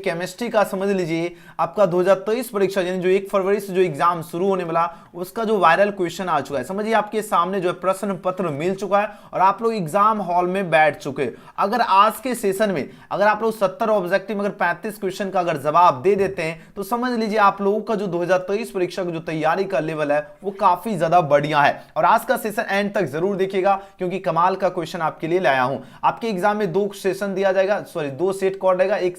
Chemistry का समझ लीजिए आपका 2023 परीक्षा यानी जो 1 फरवरी से जो एग्जाम शुरू होने वाला उसका जो वायरल क्वेश्चन आ चुका है। समझिए आपके सामने जो है प्रश्न पत्र मिल चुका है और आप लोग एग्जाम हॉल में बैठ चुके। अगर आज के सेशन में अगर आप लोग 70 ऑब्जेक्टिव अगर 35 क्वेश्चन का अगर जवाब दे देते हैं तो समझ लीजिए आप लोगों का जो 2023 परीक्षा की जो तैयारी का लेवल है वो काफी ज्यादा बढ़िया है। और आज का सेशन एंड तक जरूर देखिएगा क्योंकि कमाल का क्वेश्चन आपके लिए लाया हूं। आपके एग्जाम में 2 सेशन दिया जाएगा, सॉरी 2 सेट कोड रहेगा, एक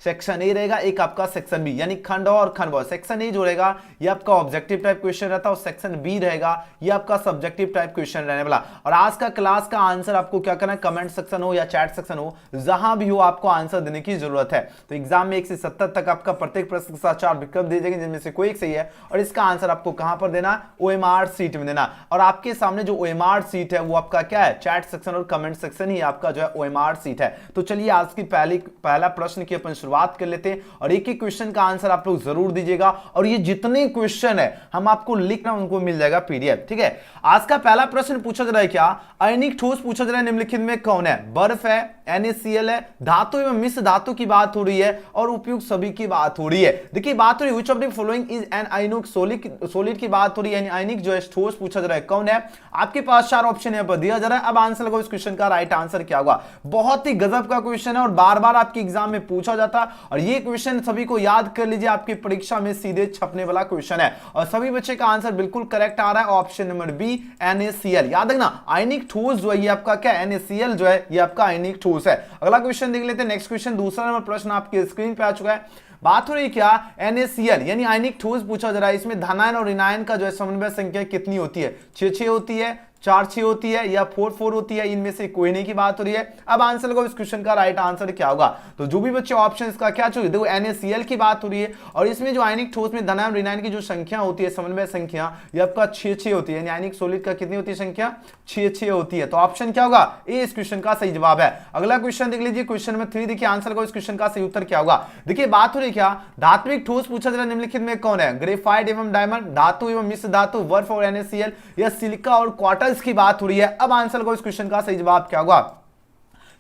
सेक्शन ए रहेगा, एक आपका सेक्शन बी यानी खंड और खंड। सेक्शन ए जो रहेगा ये आपका ऑब्जेक्टिव टाइप क्वेश्चन रहता है और सेक्शन बी रहेगा ये आपका सब्जेक्टिव टाइप क्वेश्चन रहने वाला। और आज का क्लास का आंसर आपको क्या करना है, कमेंट सेक्शन हो या चैट सेक्शन हो जहां भी हो आपको आंसर देने की जरूरत है। तो एग्जाम में 1 से 70 तक आपका प्रत्येक प्रश्न के साथ 4 विकल्प दिए जाएंगे जिनमें से कोई एक सही है और इसका आंसर आपको कहां पर देना, ओएमआर सीट में देना। और आपके सामने जो ओएमआर सीट है वो आपका क्या है, चैट सेक्शन और कमेंट सेक्शन ही आपका जो है ओएमआर सीट है। तो चलिए आज की पहला प्रश्न की अपन शुरुआत कर लेते हैं और एक एक क्वेश्चन का आंसर आप लोग जरूर दीजिएगा। और ये जितने क्वेश्चन है हम आपको लिखना उनको मिल जाएगा पीडीएफ, ठीक है। आज का पहला प्रश्न पूछा जा रहा है क्या, अयनिक ठोस पूछा जा रहा है निम्नलिखित में कौन है, बर्फ है, NaCl है, धातु एवं मिश्र धातु की बात हो रही है और उपयुक्त सभी की बात हो रही है। देखिए बात हो रही है which of the following is an ionic solid की बात हो रही है यानी आयनिक जो है ठोस पूछा जा रहा है कौन है। आपके पास 4 ऑप्शन यहां पर दिया जा रहा है। अब आंसर लगाओ इस क्वेश्चन का राइट आंसर क्या होगा। बहुत ही गजब का क्वेश्चन है और बार बार आपके एग्जाम में पूछा जाता और ये क्वेश्चन सभी को याद कर लीजिए, आपकी परीक्षा में सीधे छपने वाला क्वेश्चन है और सभी बच्चे का आंसर बिल्कुल करेक्ट आ रहा है, ऑप्शन नंबर बी NaCl। याद रखना आयनिक ठोस जो है ये आपका क्या, NaCl जो है ये आपका आयनिक ठोस है। अगला क्वेश्चन देख लेते हैं। नेक्स्ट क्वेश्चन दूसरा नंबर प्रश्न आपके स्क्रीन पे आ चुका है। बात हो रही क्या, NaCl यानी आयनिक ठोस पूछा जा रहा है। इसमें धनायन और ऋणायन का जो है समन्वय संख्या कितनी होती है, 6 होती है, 4 होती है या 4 होती है, इनमें से कोई नहीं की बात हो रही है। अब आंसर लगाओ इस क्वेश्चन का राइट आंसर क्या होगा। तो जो भी बच्चे ऑप्शन इसका क्या चुके, देखो NaCl की बात हो रही है और इसमें जो आयनिक ठोस में धनायन ऋणायन की जो संख्या होती है समन्वय संख्या ये आपका 6 होती है यानी आयनिक सॉलिड का कितनी होती है संख्या, 6 होती है। तो ऑप्शन क्या होगा, ए इस क्वेश्चन का सही जवाब है। अगला क्वेश्चन देख लीजिए, क्वेश्चन नंबर 3 देखिए, आंसर लगाओ इस क्वेश्चन का सही उत्तर क्या होगा। देखिए बात हो रही क्या, धात्विक ठोस पूछा जा रहा है निम्नलिखित में कौन है, ग्रेफाइट एवं डायमंड, धातु एवं मिश्र धातु, बर्फ और NaCl या सिलिका और क्वार्टज की बात हो रही है। अब आंसर को इस क्वेश्चन का सही जवाब क्या होगा।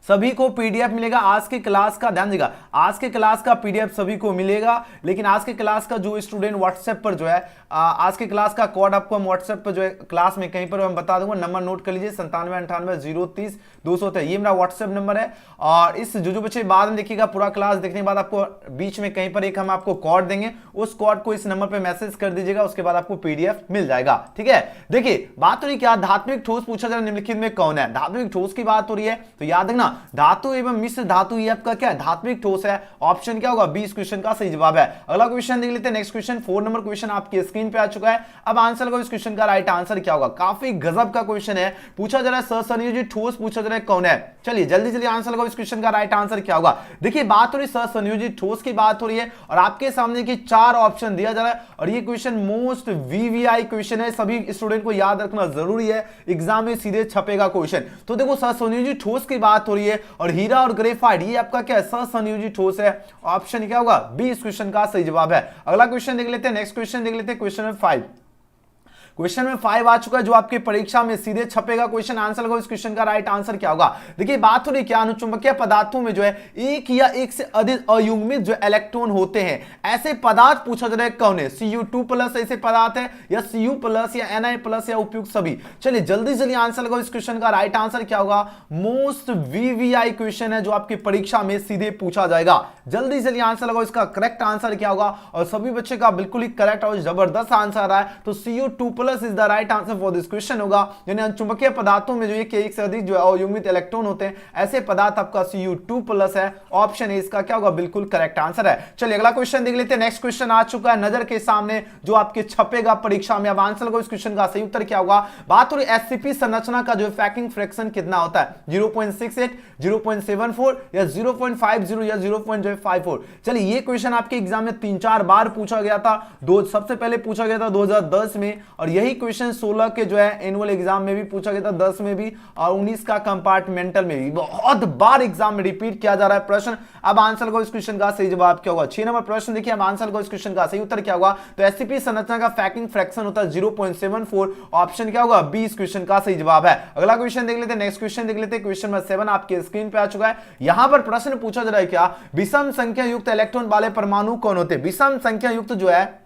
सभी को पीडीएफ मिलेगा आज के क्लास का, ध्यान देगा आज के क्लास का पीडीएफ सभी को मिलेगा। लेकिन आज के क्लास का जो स्टूडेंट व्हाट्सएप पर जो है आज के क्लास का कोड आपको हम व्हाट्सएप पर जो है क्लास में कहीं पर हम बता दूंगा, नंबर नोट कर लीजिए 9798030203 ये मेरा व्हाट्सएप नंबर है। और इस जो बच्चे बाद में देखिएगा पूरा क्लास देखने के बाद आपको बीच में कहीं पर एक हम आपको कोड देंगे, उस कोड को इस नंबर पर मैसेज कर दीजिएगा, उसके बाद आपको पीडीएफ मिल जाएगा, ठीक है। देखिए बात हो रही क्या, धात्विक ठोस पूछा जा रहा है निम्नलिखित में कौन है, धात्विक ठोस की बात हो रही है। तो याद रखना धातु एवं मिश्र धातु ये आपका क्या है, धात्विक ठोस है। ऑप्शन क्या होगा, बी इस क्वेश्चन का सही जवाब है। अगला क्वेश्चन देख लेते हैं। नेक्स्ट क्वेश्चन 4 नंबर क्वेश्चन आपकी स्क्रीन पे आ चुका है। अब आंसर लगाओ इस क्वेश्चन का राइट आंसर क्या होगा। काफी गजब का क्वेश्चन है, पूछा जा रहा है सहसंयोजी ठोस पूछा जा रहा है कौन है। चलिए जल्दी जल्दी आंसर लगाओ इस क्वेश्चन का राइट आंसर क्या होगा। देखिए बात हो रही सहसंयोजी ठोस की बात हो रही है और आपके सामने की 4 ऑप्शन दिया जा रहा है और ये क्वेश्चन मोस्ट वीवीआई क्वेश्चन है, सभी स्टूडेंट को याद रखना जरूरी है, एग्जाम में सीधे छपेगा क्वेश्चन। तो देखो सहसंयोजी ठोस की बात हो रही है और हीरा और ग्रेफाइट ये आपका क्या है, सहसंयोजी ठोस है। ऑप्शन क्या होगा, बी इस क्वेश्चन का सही जवाब है। अगला क्वेश्चन देख लेते हैं। नेक्स्ट क्वेश्चन देख लेते हैं, क्वेश्चन नंबर 5। क्वेश्चन में 5 आ चुका है जो आपकी परीक्षा में सीधे छपेगा क्वेश्चन। आंसर लगाओ इस क्वेश्चन का राइट आंसर क्या होगा। देखिए बात हो रही क्या, अनुचुंबकीय पदार्थों में जो है एक या एक से अधिक अयुग्मित जो इलेक्ट्रॉन होते हैं, ऐसे पदार्थ पूछा जा रहा है कौन है। Cu2+ ऐसे पदार्थ है या Cu+ या Na+ या उपयुक्त सभी। चलिए जल्दी जल्दी आंसर लगाओ इस क्वेश्चन का राइट आंसर क्या होगा। मोस्ट वीवीआई क्वेश्चन है जो आपकी परीक्षा में सीधे पूछा जाएगा। जल्दी जल्दी आंसर लगाओ, इसका करेक्ट आंसर क्या होगा। और सभी बच्चे का बिल्कुल ही करेक्ट और जबरदस्त आंसर आ रहा है। तो Cu2+ is the right answer for this question होगा। यानी चुंबकीय पदार्थों में जो एक से अधिक जो है अयुग्मित इलेक्ट्रॉन होते हैं, ऐसे पदार्थ आपका Cu2+ है। ऑप्शन ए इसका क्या होगा, बिल्कुल करेक्ट आंसर है। चलिए अगला क्वेश्चन देख लेते हैं। नेक्स्ट क्वेश्चन आ चुका है नजर के सामने जो आपके छपेगा परीक्षा में। अब आंसर लगाओ इस क्वेश्चन का सही उत्तर क्या होगा। बात हो रही एससीपी संरचना का जो पैकिंग फ्रैक्शन कितना होता है, 0.68, 0.74 या 0.50 या 0.54। चलिए ये क्वेश्चन आपके एग्जाम में 3-4 बार पूछा गया था। सबसे पहले पूछा गया था 2010 में और यही क्वेश्चन 16 के जो है एनुअल एग्जाम में भी पूछा गया था, 10 में भी और 19 का कंपार्टमेंटल में भी। बहुत बार एग्जाम में रिपीट किया जा रहा है प्रश्न। अब आंसर को इस क्वेश्चन का सही जवाब क्या होगा? 6 नंबर प्रश्न देखिए, अब आंसर को इस क्वेश्चन का सही उत्तर क्या होगा? तो एससीपी संरचना का पैकिंग फ्रैक्शन होता है 0.74। ऑप्शन क्या होगा? बी इस क्वेश्चन का सही जवाब है। अगला क्वेश्चन देख लेते हैं, नेक्स्ट क्वेश्चन देख लेते हैं। क्वेश्चन नंबर 7 आपके स्क्रीन पे आ चुका है। यहां पर प्रश्न पूछा जा रहा है क्या, विषम संख्या युक्त इलेक्ट्रॉन वाले परमाणु कौन होते हैं? विषम संख्या युक्त जो है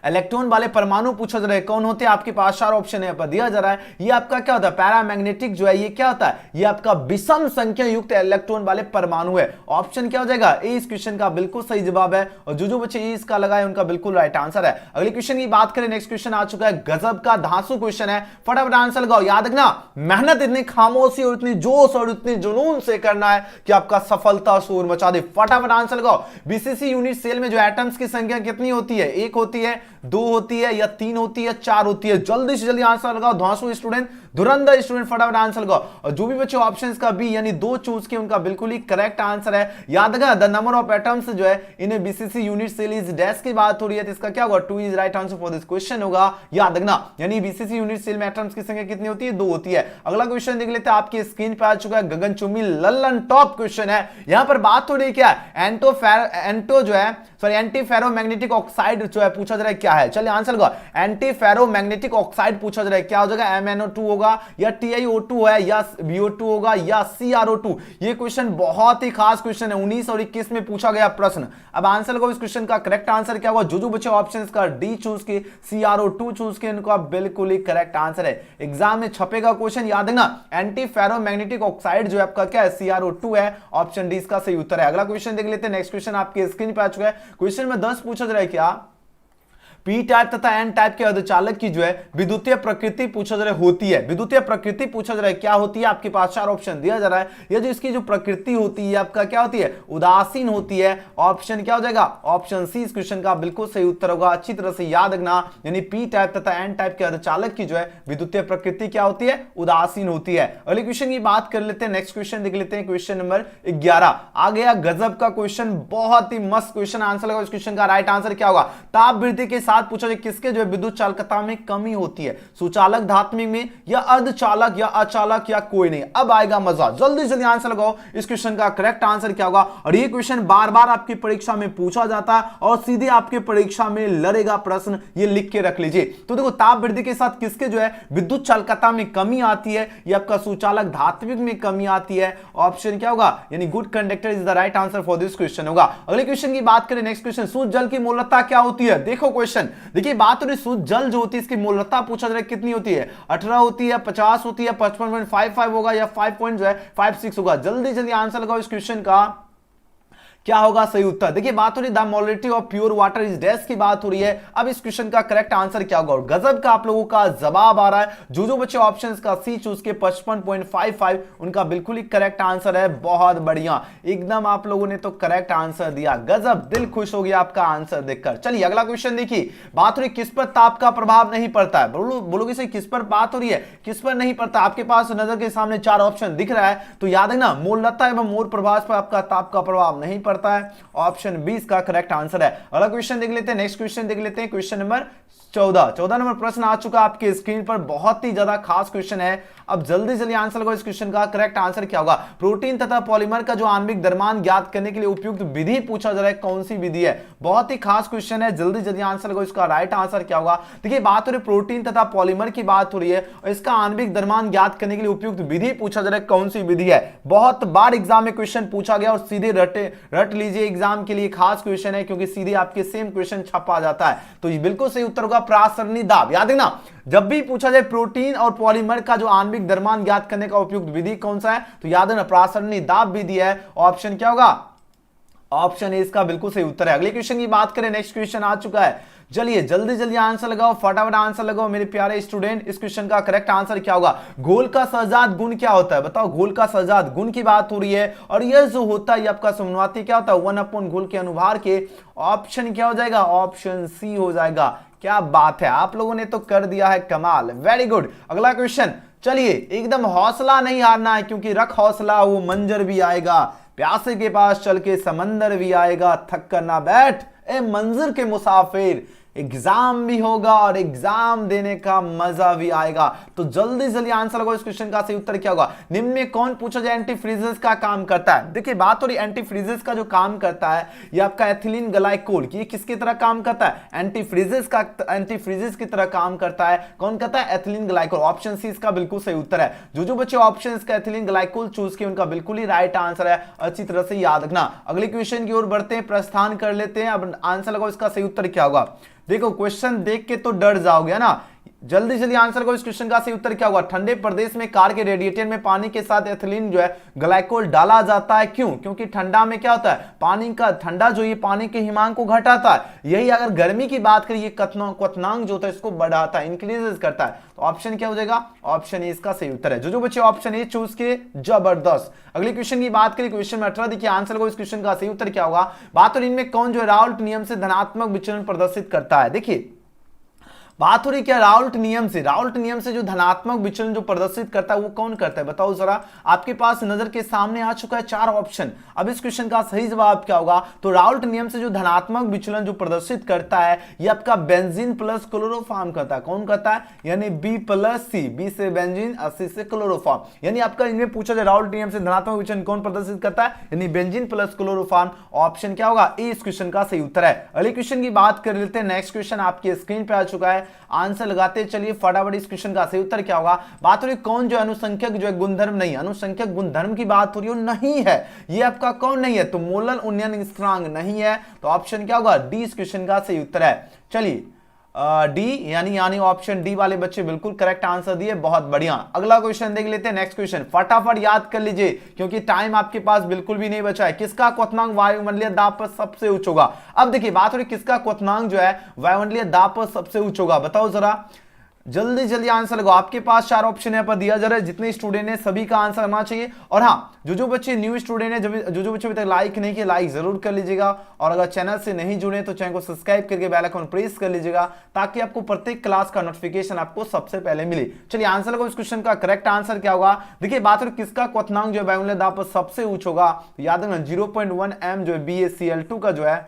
इलेक्ट्रॉन वाले परमाणु पूछा जा रहा है कौन होते हैं? आपके पास 4 ऑप्शन है पर दिया जा रहा है। ये आपका क्या होता है? पैरामैग्नेटिक जो है ये क्या होता है? ये आपका विषम संख्या युक्त इलेक्ट्रॉन वाले परमाणु है। ऑप्शन क्या हो जाएगा? ए इस क्वेश्चन का बिल्कुल सही जवाब है। और जो बच्चे ए इसका लगाए उनका बिल्कुल राइट आंसर है। अगले क्वेश्चन की बात करें, नेक्स्ट क्वेश्चन आ चुका है, गजब का धांसू क्वेश्चन है, फटाफट आंसर लगाओ। याद रखना, मेहनत इतनी खामोशी और इतनी जोश और इतनी जुनून से करना है कि आपका सफलता शोर मचा दे। फटाफट आंसर लगाओ। बीसीसी यूनिट सेल में जो एटम्स की संख्या कितनी होती है? 1 होती है, 2 होती है, या 3 होती है, 4 होती है? जल्दी से जल्दी आंसर लगाओ। धांसू स्टूडेंट, धुरंधर स्टूडेंट, फटाफट आंसर लगाओ। और जो भी बच्चे ऑप्शंस का बी यानी 2 चूज किए उनका बिल्कुल ही करेक्ट आंसर है। याद रखना, द नंबर ऑफ एटम्स जो है इन्हें BCC unit cell is dash की बात हो रही है, तो इसका क्या होगा? 2 is right answer for this question होगा। याद रखना, यानी बीसीसी यूनिट सेल में एटम्स की संख्या कितनी होती है? 2 होती है। अगला क्वेश्चन देख लेते हैं, आपके स्क्रीन पे आ चुका है, गगनचुंबी लल्लन टॉप क्वेश्चन है। यहां पर बात हो रही है क्या? एंटो जो है सॉरी एंटी फेरोमैग्नेटिक ऑक्साइड जो है पूछा जा रहा है क्या है? चलिए आंसर लगाओ। एंटी फेरोमैग्नेटिक ऑक्साइड पूछा जा रहा है, क्या हो जाएगा? MnO2 होगा, या TiO2 है, या BO2 होगा, या CrO2? ये क्वेश्चन बहुत ही खास क्वेश्चन है, 19 और 21 में पूछा गया प्रश्न। अब आंसर लगाओ, इस क्वेश्चन का करेक्ट आंसर क्या होगा? जो बच्चे ऑप्शंस का डी चूज के, CrO2 चूज के, इनका बिल्कुल ही करेक्ट आंसर है। एग्जाम में छपेगा क्वेश्चन, याद रखना, एंटी फेरोमैग्नेटिक ऑक्साइड जो है आपका क्या है? CrO2 है। ऑप्शन डी इसका सही उत्तर है। अगला क्वेश्चन देख लेते हैं, नेक्स्ट क्वेश्चन आपके स्क्रीन पे आ चुका है। क्वेश्चन में 10 पूछा जा रहा है क्या, पी टाइप तथा एन टाइप के अर्धचालक की जो है विद्युतीय प्रकृति पूछा जा रहा है होती है। विद्युतीय प्रकृति पूछा जा रहा है क्या होती है? आपके पास 4 ऑप्शन दिया जा रहा है। ये जो इसकी जो प्रकृति होती है आपका क्या होती है? उदासीन होती है। ऑप्शन क्या हो जाएगा? ऑप्शन सी इस क्वेश्चन का बिल्कुल सही उत्तर होगा। अच्छी तरह से याद रखना, यानी पी टाइप तथा एन टाइप के अर्धचालक की जो है विद्युतीय प्रकृति क्या होती है? उदासीन होती है। अगले क्वेश्चन की बात कर लेते हैं, नेक्स्ट क्वेश्चन देख लेते हैं। क्वेश्चन नंबर 11 आ गया, गजब का क्वेश्चन, बहुत ही मस्त क्वेश्चन। आंसर लगाओ, इस क्वेश्चन का राइट आंसर क्या होगा? ताप वृद्धि के साथ पूछा जाए किसके जो है विद्युत चालकता में कमी होती है? सुचालक, धात्विक में, या अर्धचालक, या अचालक, या कोई नहीं? अब आएगा मजा, जल्दी जल्दी आंसर लगाओ। इस क्वेश्चन का करेक्ट आंसर क्या होगा? और ये क्वेश्चन बार बार आपकी परीक्षा में पूछा जाता है और सीधे आपके परीक्षा में लड़ेगा प्रश्न, ये लिख के रख लीजिए। तो देखो, ताप वृद्धि के साथ किसके जो है विद्युत चालकता में कमी आती है? ये आपका सुचालक, धात्विक में कमी आती है। ऑप्शन क्या होगा? यानी good conductor is the right answer for this question होगा। अगले क्वेश्चन की बात करें, नेक्स्ट क्वेश्चन, शुद्ध जल की मोलकता क्या होती है? देखो क्वेश्चन, देखिए बात हो रही शुद्ध जल जो होती है इसकी मोलकता पूछा जा रहा है कितनी होती है? 18 होती है, 50 होती है, 55.55 होगा, या 5.56 होगा? जल्दी जल्दी आंसर लगाओ। इस क्वेश्चन का क्या होगा सही उत्तर? देखिए बात हो रही है the molality of pure water is dash की बात हो रही है। अब इस क्वेश्चन का करेक्ट आंसर क्या होगा? और गजब का आप लोगों का जवाब आ रहा है। जो बच्चे ऑप्शंस का सी चूज के 55.55 उनका बिल्कुल ही करेक्ट आंसर है। बहुत बढ़िया, एकदम आप लोगों ने तो करेक्ट आंसर दिया, गजब, दिल खुश हो गया आपका आंसर देखकर। चलिए अगला क्वेश्चन देखिए, बात हो रही किस पर ताप का प्रभाव नहीं पड़ता है? बोलोगे सही, किस पर बात हो रही है? किस पर नहीं पड़ता? आपके पास नजर के सामने 4 ऑप्शन दिख रहा है, तो याद है ना, मोलकता एवं मोर प्रभाव पर आपका ताप का प्रभाव नहीं पड़ता है। ऑप्शन 20 का करेक्ट आंसर है। अगला क्वेश्चन देख लेते हैं, नेक्स्ट क्वेश्चन देख लेते हैं। क्वेश्चन नंबर 14 नंबर प्रश्न आ चुका आपके स्क्रीन पर, बहुत ही ज्यादा खास क्वेश्चन है। अब जल्दी जल्दी आंसर लगाओ। इस क्वेश्चन का करेक्ट आंसर क्या होगा? प्रोटीन तथा पॉलीमर का जो आणविक द्रव्यमान ज्ञात करने के लिए उपयुक्त विधि पूछा जा रहा है, कौन सी विधि है? बहुत ही खास क्वेश्चन है, जल्दी जल्दी आंसर लगाओ। इसका राइट आंसर क्या होगा? देखिए बात हो रही प्रोटीन तथा पॉलीमर की बात हो रही है और इसका आणविक द्रव्यमान ज्ञात करने के लिए उपयुक्त विधि पूछा जा रहा है, कौन सी विधि है? बहुत बार एग्जाम में क्वेश्चन पूछा गया और सीधे रट लीजिए, एग्जाम के लिए खास क्वेश्चन है क्योंकि सीधे आपके सेम क्वेश्चन छपा जाता है। तो ये बिल्कुल सही उत्तर होगा प्रासरणी दाब। याद है ना, जब भी पूछा जाए प्रोटीन और पॉलीमर का जो आणविक द्रव्यमान ज्ञात करने का उपयुक्त विधि कौन सा है, तो याद है ना, प्रासरणी दाब विधि है। ऑप्शन क्या होगा? ऑप्शन ए इसका बिल्कुल सही उत्तर है। अगले क्वेश्चन की बात करें, नेक्स्ट क्वेश्चन आ चुका है। चलिए जल्दी जल्दी आंसर लगाओ, फटाफट आंसर लगाओ मेरे प्यारे स्टूडेंट। इस क्वेश्चन का करेक्ट आंसर क्या होगा? घोल का सहजात गुण क्या होता है? बताओ, घोल का सहजात गुण की बात हो रही है और यह जो होता है आपका समानुपाती क्या होता है? 1 घोल के अनुभार के। ऑप्शन क्या हो जाएगा? ऑप्शन सी हो जाएगा। क्या बात है, आप लोगों ने तो कर दिया है कमाल, वेरी गुड। अगला क्वेश्चन, चलिए एकदम हौसला नहीं हारना है क्योंकि रख हौसला वो मंजर भी आएगा, प्यासे के पास चल के समंदर भी आएगा, थक कर ना बैठ ए मंजिल के मुसाफिर। एग्जाम भी होगा और एग्जाम देने का मजा भी आएगा। तो जल्दी जल्दी आंसर लगाओ। इस क्वेश्चन का सही उत्तर क्या होगा? निम्न में कौन पूछा जाए एंटी फ्रीजेस का काम करता है? देखिए बात हो रही एंटी फ्रीजेस का जो काम करता है ये आपका एथिलीन ग्लाइकोल, ये किसकी तरह काम करता है? एंटी फ्रीजेस की तरह काम करता है। कौन करता है? Ethylene glycol. ऑप्शन सी इसका बिल्कुल सही उत्तर है। जो बच्चे ऑप्शन इसका एथिलीन ग्लाइकोल चूज किए उनका बिल्कुल ही राइट आंसर है। अच्छी तरह से याद रखना। अगले क्वेश्चन की ओर बढ़ते हैं, प्रस्थान कर लेते हैं। अब आंसर लगाओ, इसका सही उत्तर क्या होगा? देखो क्वेश्चन देख के तो डर जाओगे ना, जल्दी जल्दी आंसर करो। इस क्वेश्चन का सही उत्तर क्या होगा? ठंडे प्रदेश में कार के रेडिएटर में पानी के साथ एथिलीन जो है ग्लाइकोल डाला जाता है। क्यों? क्योंकि ठंडा में क्या होता है? पानी का ठंडा जो ये पानी के हिमांक को घटाता है। यही अगर गर्मी की बात करिए क्वथनांक जो होता है इसको बढ़ाता है, इंक्रीजेस करता है। तो ऑप्शन क्या हो जाएगा? ऑप्शन ए इसका सही उत्तर है। जो बच्चे ऑप्शन ए चूज किए जबरदस्त। अगले क्वेश्चन की बात करें, क्वेश्चन में 18 देखिए आंसर को। इस क्वेश्चन का सही उत्तर क्या होगा? बात हो रही इनमें कौन जो है राउल्ट नियम से धनात्मक विचलन प्रदर्शित करता है? देखिए बात हो रही क्या राउल्ट नियम से? राउल्ट नियम से जो धनात्मक विचलन जो प्रदर्शित करता है वो कौन करता है? बताओ जरा। आपके पास नजर के सामने आ चुका है 4 ऑप्शन। अब इस क्वेश्चन का सही जवाब क्या होगा? तो राउल्ट नियम से जो धनात्मक विचलन जो प्रदर्शित करता है ये आपका बेंजीन प्लस क्लोरोफॉर्म करता है। कौन करता है? यानी बी प्लस सी, बी से बेंजीन और सी से क्लोरोफॉर्म। यानी आपका इनमें पूछा जाए राउल्ट नियम से धनात्मक विचलन कौन प्रदर्शित करता है? यानी बेंजीन प्लस क्लोरोफॉर्म। ऑप्शन क्या होगा? ए इस क्वेश्चन का सही उत्तर है। अगले क्वेश्चन की बात कर लेते हैं। नेक्स्ट क्वेश्चन आपकी स्क्रीन पे आ चुका है, आंसर लगाते चलिए फटाफट। इस क्वेश्चन का सही उत्तर क्या होगा? बात हो रही कौन जो अनुसंख्यक जो है गुणधर्म नहीं, अनुसंख्यक गुणधर्म की बात हो रही है नहीं है। ये आपका कौन नहीं है? तो मोलर उन्नयन स्थिरांक नहीं है। तो ऑप्शन क्या होगा? डी इस क्वेश्चन का सही उत्तर है। चलिए डी यानी ऑप्शन डी वाले बच्चे बिल्कुल करेक्ट आंसर दिए, बहुत बढ़िया। अगला क्वेश्चन देख लेते हैं। नेक्स्ट क्वेश्चन फटाफट याद कर लीजिए क्योंकि टाइम आपके पास बिल्कुल भी नहीं बचा है। किसका क्वथनांक वायुमंडलीय दाब पर सबसे उच्च होगा? अब देखिए बात हो रही किसका क्वथनांक जो है वायुमंडलीय दाब पर सबसे उच्च होगा? बताओ जरा, जल्दी जल्दी आंसर लगाओ। आपके पास 4 ऑप्शन यहाँ पर दिया जा रहा है। जितने स्टूडेंट हैं सभी का आंसर आना चाहिए। और हाँ, जो बच्चे न्यू स्टूडेंट हैं, जो बच्चे अभी तक लाइक नहीं किए, लाइक जरूर कर लीजिएगा। और अगर चैनल से नहीं जुड़े तो चैनल को सब्सक्राइब करके बेल आइकन प्रेस कर लीजिएगा ताकि आपको प्रत्येक क्लास का नोटिफिकेशन आपको सबसे पहले मिले। चलिए आंसर लगाओ। इस क्वेश्चन का करेक्ट आंसर क्या होगा? देखिए बात हो किसका क्वथनांक जो है वायुमंडलीय दाब पर सबसे उच्च होगा? याद रखना 0.1 m जो है BaCl2 का जो है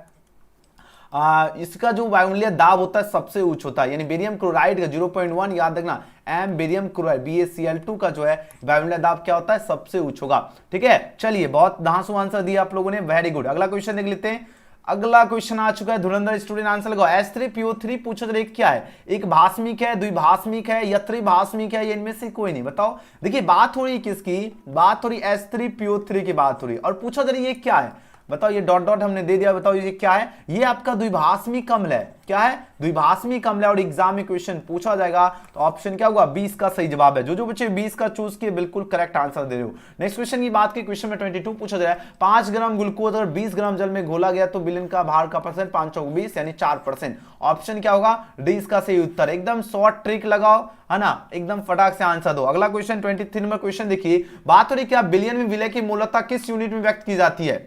इसका जो वायुमंडलीय दाब होता है सबसे उच्च होता है। यानी बेरियम क्लोराइड का 0.1 याद रखना एम बेरियम क्लोराइड BaCl2 का जो है वायुमंडलीय दाब क्या होता है? सबसे उच्च होगा। ठीक है, चलिए बहुत धांसू आंसर दिया आप लोगों ने, वेरी गुड। अगला क्वेश्चन देख लेते हैं। अगला क्वेश्चन आ चुका है। धुरंधर स्टूडेंट आंसर लगाओ। H3PO3 पूछा जाए क्या है? एक भास्मिक है, द्विभास्मिक है या त्रिभास्मिक है? ये इनमें से कोई नहीं। बताओ। देखिए बात हो रही किसकी? बात हो रही H3PO3 की बात हो रही और पूछा जा रही ये क्या है? बताओ, ये डॉट डॉट हमने दे दिया। बताओ ये क्या है? ये आपका द्विभास्मिक अम्ल है। क्या है? द्विभास्मिक अम्ल है और एग्जाम में क्वेश्चन पूछा जाएगा तो ऑप्शन क्या होगा? 20 का सही जवाब है। जो बच्चे 20 का चूज किए बिल्कुल करेक्ट आंसर दे रहे हो। नेक्स्ट क्वेश्चन की बात की, क्वेश्चन में 22 पूछा जाए 5 ग्राम ग्लूकोज और 20 ग्राम जल में घोला गया तो विलयन का भार का परसेंट 520 यानी 4%। ऑप्शन क्या होगा? डी इसका सही उत्तर। एकदम शॉर्ट ट्रिक लगाओ, है ना, एकदम फटाक से आंसर दो। अगला क्वेश्चन 23 नंबर क्वेश्चन देखिए। बात हो रही क्या बिलियन में विलय की मूलता किस यूनिट में व्यक्त की जाती है?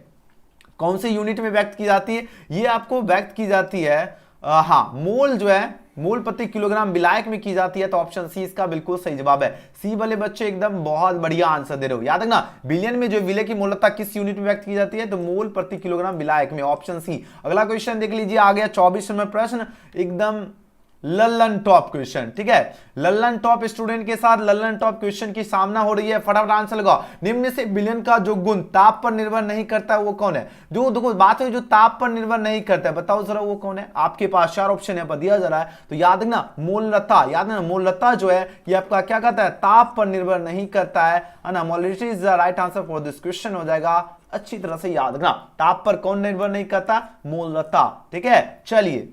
कौन सी यूनिट में व्यक्त की जाती है? ये आपको व्यक्त की जाती है हाँ, मोल जो है मोल प्रति किलोग्राम विलायक में की जाती है। तो ऑप्शन सी इसका बिल्कुल सही जवाब है। सी वाले बच्चे एकदम बहुत बढ़िया आंसर दे रहे हो। याद रखना बिलियन में जो विलय की मूलता किस यूनिट में व्यक्त की जाती है? तो मोल प्रति किलोग्राम विलायक में, ऑप्शन सी। अगला क्वेश्चन देख लीजिए, आ गया 24 नंबर प्रश्न, एकदम लल्लन टॉप क्वेश्चन। ठीक है, लल्लन टॉप स्टूडेंट के साथ लल्लन टॉप क्वेश्चन की सामना हो रही है। फटाफट आंसर लगाओ। निम्न में से विलयन का जो गुण ताप पर निर्भर नहीं करता है वो कौन है? जो देखो बात है जो ताप पर निर्भर नहीं करता है, बताओ जरा वो कौन है? आपके पास 4 ऑप्शन है पर दिया जा रहा है। तो याद रखना मोललता, याद रखना मोललता जो है ये आपका क्या कहता है? ताप पर निर्भर नहीं करता है ना। Molarity is the right answer for this question हो जाएगा। अच्छी तरह से याद रखना, ताप पर कौन निर्भर नहीं करता? मोललता। ठीक है, चलिए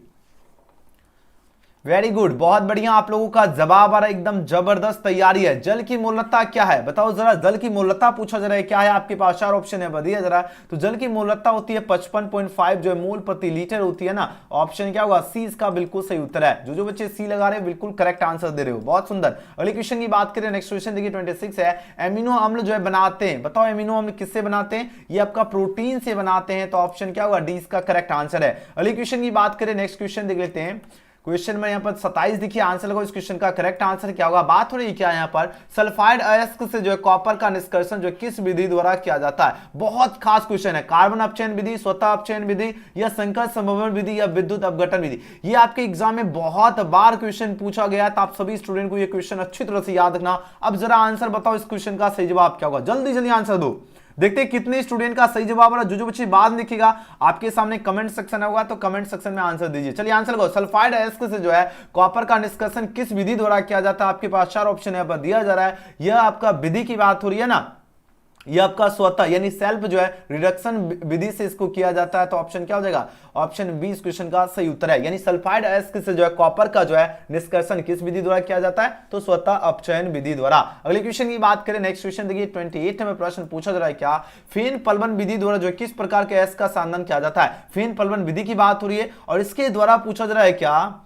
वेरी गुड, बहुत बढ़िया। आप लोगों का जवाब आ रहा है, एकदम जबरदस्त तैयारी है। जल की मोलता क्या है? बताओ जरा, जल की मोलता पूछा जा रहा है क्या है? आपके पास 4 ऑप्शन है, बताइए जरा। तो जल की मोलता होती है 55.5 जो है मोल प्रति लीटर होती है ना। ऑप्शन क्या होगा? सी इसका बिल्कुल सही उत्तर है। जो बच्चे सी लगा रहे हैं बिल्कुल करेक्ट आंसर दे रहे हो, बहुत सुंदर। अगले क्वेश्चन की बात करें, नेक्स्ट क्वेश्चन देखिए 26 है। एमिनो अम्ल जो है बनाते हैं, बताओ एमिनो अम्ल किससे बनाते हैं? ये आपका प्रोटीन से बनाते हैं। तो ऑप्शन क्या होगा? डी इसका करेक्ट आंसर है। अगले क्वेश्चन की बात करें, नेक्स्ट क्वेश्चन देख लेते हैं। क्वेश्चन में यहाँ पर 27 देखिए आंसर लगाओ इस क्वेश्चन का करेक्ट आंसर क्या होगा। बात हो रही है क्या यहाँ पर सल्फाइड अयस्क से जो है कॉपर का निष्कर्षण जो किस विधि द्वारा किया जाता है। बहुत खास क्वेश्चन है, कार्बन अपचयन विधि, स्वतः अपचयन विधि या संकर संभवन विधि या विद्युत अपघटन विधि। ये आपके एग्जाम में बहुत बार क्वेश्चन पूछा गया है, तो आप सभी स्टूडेंट को ये क्वेश्चन अच्छी तरह से याद रखना। अब जरा आंसर बताओ इस क्वेश्चन का सही जवाब क्या होगा, जल्दी जल्दी आंसर दो। देखते हैं कितने स्टूडेंट का सही जवाब आ रहा है। जो बच्चे बाद में लिखेगा आपके सामने कमेंट सेक्शन होगा, तो कमेंट सेक्शन में आंसर दीजिए। चलिए आंसर लगाओ सल्फाइड अयस्क से जो है कॉपर का निष्कर्षण किस विधि द्वारा किया जाता है। आपके पास 4 ऑप्शन यहाँ पर दिया जा रहा है। यह आपका विधि की बात हो रही है ना, ये आपका स्वतः यानी सेल्फ जो है रिडक्शन विधि से इसको किया जाता है। तो ऑप्शन क्या हो जाएगा, ऑप्शन बी इस क्वेश्चन का सही उत्तर है। यानी सल्फाइड अयस्क से जो है कॉपर का जो है निष्कर्षण किस विधि द्वारा किया जाता है, तो स्वतः अपचयन विधि द्वारा। अगले क्वेश्चन की बात करें, नेक्स्ट क्वेश्चन देखिए 28 में प्रश्न पूछा जा रहा है क्या फेन प्लवन विधि द्वारा जो किस प्रकार के अयस्क का संधान किया जाता है। फेन प्लवन विधि की बात हो रही है और इसके द्वारा पूछा जा रहा है क्या,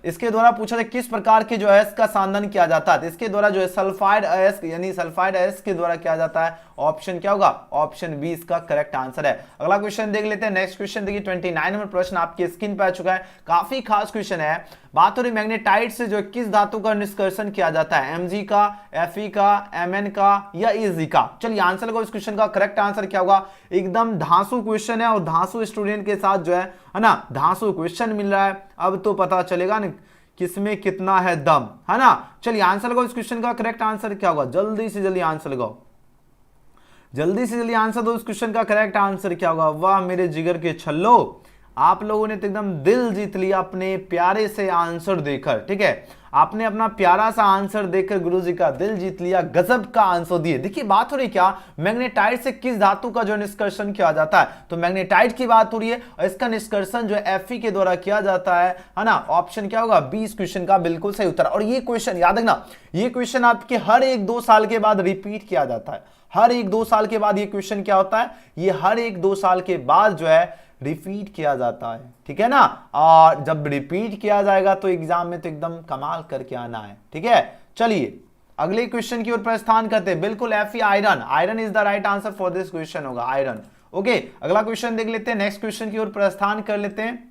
इसके द्वारा पूछा जाए किस प्रकार के जो अयस्क का संधान किया जाता है। तो इसके द्वारा जो है सल्फाइड अयस्क यानी सल्फाइड अयस्क के द्वारा किया जाता है। ऑप्शन क्या होगा, ऑप्शन बी इसका करेक्ट आंसर है। अगला क्वेश्चन देख लेते हैं। नेक्स्ट क्वेश्चन देखिए 29 नंबर प्रश्न आपकी स्क्रीन पे आ चुका है। काफी खास क्वेश्चन है। बात हो रही मैग्नेटाइट से जो किस धातु का निष्कर्षण किया जाता है, Mg का, Fe का, Mn का या Ag का। चलिए आंसर लगाओ इस क्वेश्चन का करेक्ट आंसर क्या होगा। एकदम धांसू क्वेश्चन है और धांसू स्टूडेंट के साथ जो है ना धांसू क्वेश्चन मिल रहा है। अब तो पता चलेगा ना किसमें कितना है दम, है ना। चलिए आंसर लगाओ इस क्वेश्चन का करेक्ट आंसर क्या होगा, जल्दी से जल्दी आंसर लगाओ, जल्दी से जल्दी आंसर दो। इस क्वेश्चन का करेक्ट आंसर क्या होगा। वाह मेरे जिगर के छल्लो, आप लोगों ने तो एकदम दिल जीत लिया अपने प्यारे से आंसर देकर। ठीक है, आपने अपना प्यारा सा आंसर देकर गुरुजी का दिल जीत लिया, गजब का आंसर दिए। देखिए बात हो रही क्या, मैग्नेटाइट से किस धातु का जो निष्कर्षण किया जाता है। तो मैग्नेटाइट की बात हो रही है और इसका निष्कर्षण जो है Fe के द्वारा किया जाता है ना। ऑप्शन क्या होगा, बी इस क्वेश्चन का बिल्कुल सही उत्तर। और ये क्वेश्चन याद रखना, ये क्वेश्चन आपके हर 1-2 साल के बाद रिपीट किया जाता है। हर 1-2 साल के बाद ये क्वेश्चन क्या होता है, ये हर 1-2 साल के बाद जो है रिपीट किया जाता है। ठीक है ना, और जब रिपीट किया जाएगा तो एग्जाम में तो एकदम कमाल करके आना है। ठीक है, चलिए अगले क्वेश्चन की ओर प्रस्थान करते हैं। बिल्कुल Fe iron, iron is the right answer for this question होगा आयरन। ओके, अगला क्वेश्चन देख लेते हैं। नेक्स्ट क्वेश्चन की ओर प्रस्थान कर लेते हैं।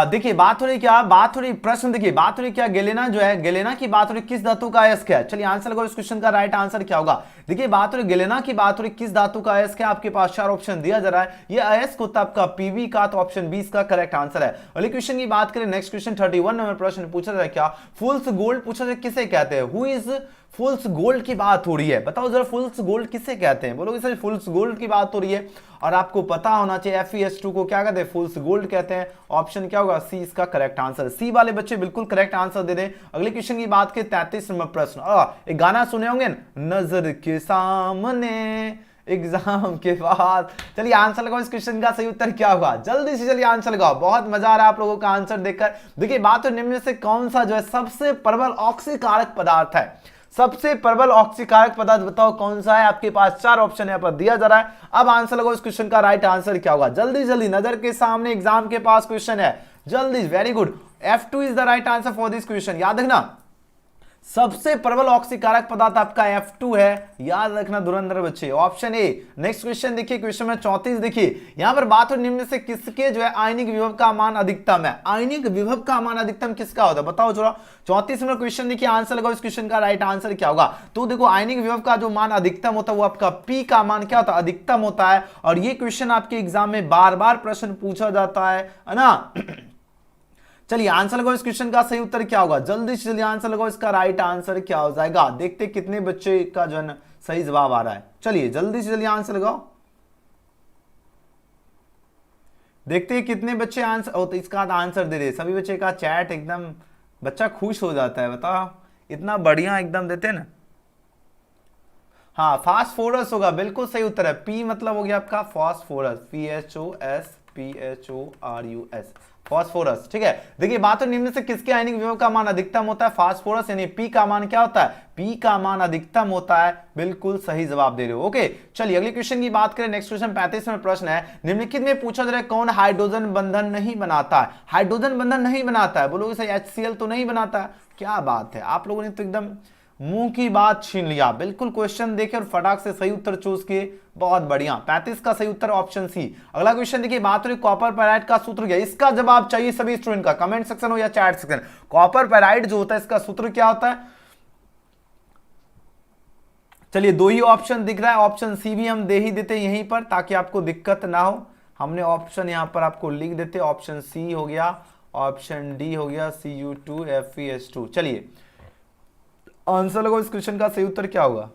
देखिए बात हो रही क्या, बात हो रही प्रश्न देखिए बात हो रही क्या, गेलेना जो है, गेलेना की बात हो रही किस धातु का अयस्क है। चलिए आंसर लगाओ इस क्वेश्चन का राइट आंसर क्या होगा। देखिए बात हो रही गेलेना की बात हो रही किस धातु का अयस्क है। आपके पास 4 ऑप्शन दिया जा रहा है। ये अयस्क होता है आपका पीवी का, तो ऑप्शन 20 का करेक्ट आंसर है। अगले क्वेश्चन की बात करें, नेक्स्ट क्वेश्चन 31 नंबर प्रश्न पूछा जाए क्या फुल्स गोल्ड पूछा जाए किसे कहते हैं। हु इज फुल्स गोल्ड की बात हो रही है, बताओ जरा फुल्स गोल्ड किसे कहते हैं। बोलोगे सर फुल्स गोल्ड की बात हो रही है और आपको पता होना चाहिए FeS2 को क्या कहते हैं, फुल्स गोल्ड कहते हैं। ऑप्शन क्या होगा, सी इसका करेक्ट आंसर। सी वाले बच्चे बिल्कुल करेक्ट आंसर दे दें। अगले क्वेश्चन की बात करें 33 नंबर प्रश्न। एक गाना सुने होंगे, नजर के सामने एग्जाम के बाद। चलिए आंसर लगाओ इस क्वेश्चन का सही उत्तर क्या होगा, जल्दी से जल्दी आंसर लगाओ। बहुत मजा आ रहा है आप लोगों का आंसर देखकर। देखिए बात तो निम्न में से कौन सा जो है सबसे प्रबल ऑक्सीकारक पदार्थ है। सबसे प्रबल ऑक्सीकारक पदार्थ बताओ कौन सा है। आपके पास 4 ऑप्शन यहाँ पर दिया जा रहा है। अब आंसर लगाओ इस क्वेश्चन का राइट आंसर क्या होगा, जल्दी जल्दी, नजर के सामने एग्जाम के पास क्वेश्चन है, जल्दी। Very good, F2 is the right answer for this question. याद रखना सबसे प्रबल ऑक्सीकारक पदार्थ आपका F2 है, याद रखना धुरंधर बच्चे। Option A. नेक्स्ट क्वेश्चन देखिए, क्वेश्चन में 34 देखिए, यहां पर बात हो निम्न में से किसके जो है आयनिक विभव का मान अधिकतम है। आयनिक विभव का मान अधिकतम किसका होता है बताओ जरा। 34 नंबर क्वेश्चन देखिए, आंसर लगाओ इस क्वेश्चन का राइट आंसर क्या होगा। तो देखो आयनिक विभव का जो मान अधिकतम होता है वो आपका P का मान क्या होता है, अधिकतम होता है। और ये क्वेश्चन आपके एग्जाम में बार बार प्रश्न पूछा जाता है ना। चलिए आंसर लगाओ इस क्वेश्चन का सही उत्तर क्या होगा, जल्दी से जल्दी आंसर लगाओ, इसका राइट आंसर क्या हो जाएगा। देखते कितने बच्चे का जो है सही जवाब आ रहा है। चलिए जल्दी से जल्दी आंसर लगाओ, देखते हैं कितने बच्चे आंसर तो इसका आंसर दे रहे। सभी बच्चे का चैट एकदम बच्चा खुश हो जाता है, बताओ इतना बढ़िया एकदम देते हैं ना। हाँ फास्फोरस होगा, बिल्कुल सही उत्तर है। पी मतलब हो गया आपका फास्फोरस, PHOSPHORUS, फास्फोरस। ठीक है, देखिए बात तो निम्न से किसके आयनिक विभव का मान अधिकतम होता है, फास्फोरस, यानी पी का मान क्या होता है, पी का मान अधिकतम होता है। बिल्कुल सही जवाब दे रहे हो। ओके चलिए अगले क्वेश्चन की बात करें। नेक्स्ट क्वेश्चन 35 में प्रश्न है, निम्नलिखित में पूछा जा रहा है कौन हाइड्रोजन बंधन नहीं बनाता है। हाइड्रोजन बंधन नहीं बनाता है, बोलोगे सर HCl तो नहीं बनाता है। क्या बात है, आप लोगों ने तो एकदम मुंह की बात छीन लिया। बिल्कुल क्वेश्चन देखे और फटाक से सही उत्तर चूज किए, बहुत बढ़िया। 35 का सही उत्तर ऑप्शन सी। अगला क्वेश्चन देखिए, बात हो रही कॉपर पेराइड का सूत्र क्या है। इसका जवाब चाहिए सभी स्टूडेंट का, कमेंट सेक्शन हो या चैट सेक्शन। कॉपर पेराइड जो होता है इसका सूत्र क्या होता है। चलिए दो ही ऑप्शन दिख रहा है, ऑप्शन सी भी हम दे ही देते यहीं पर ताकि आपको दिक्कत ना हो। हमने ऑप्शन यहां पर आपको लिख देते, ऑप्शन सी हो गया, ऑप्शन डी हो गया Cu2Fe2। चलिए आंसर लगाओ, इस क्वेश्चन का सही उत्तर क्या होगा।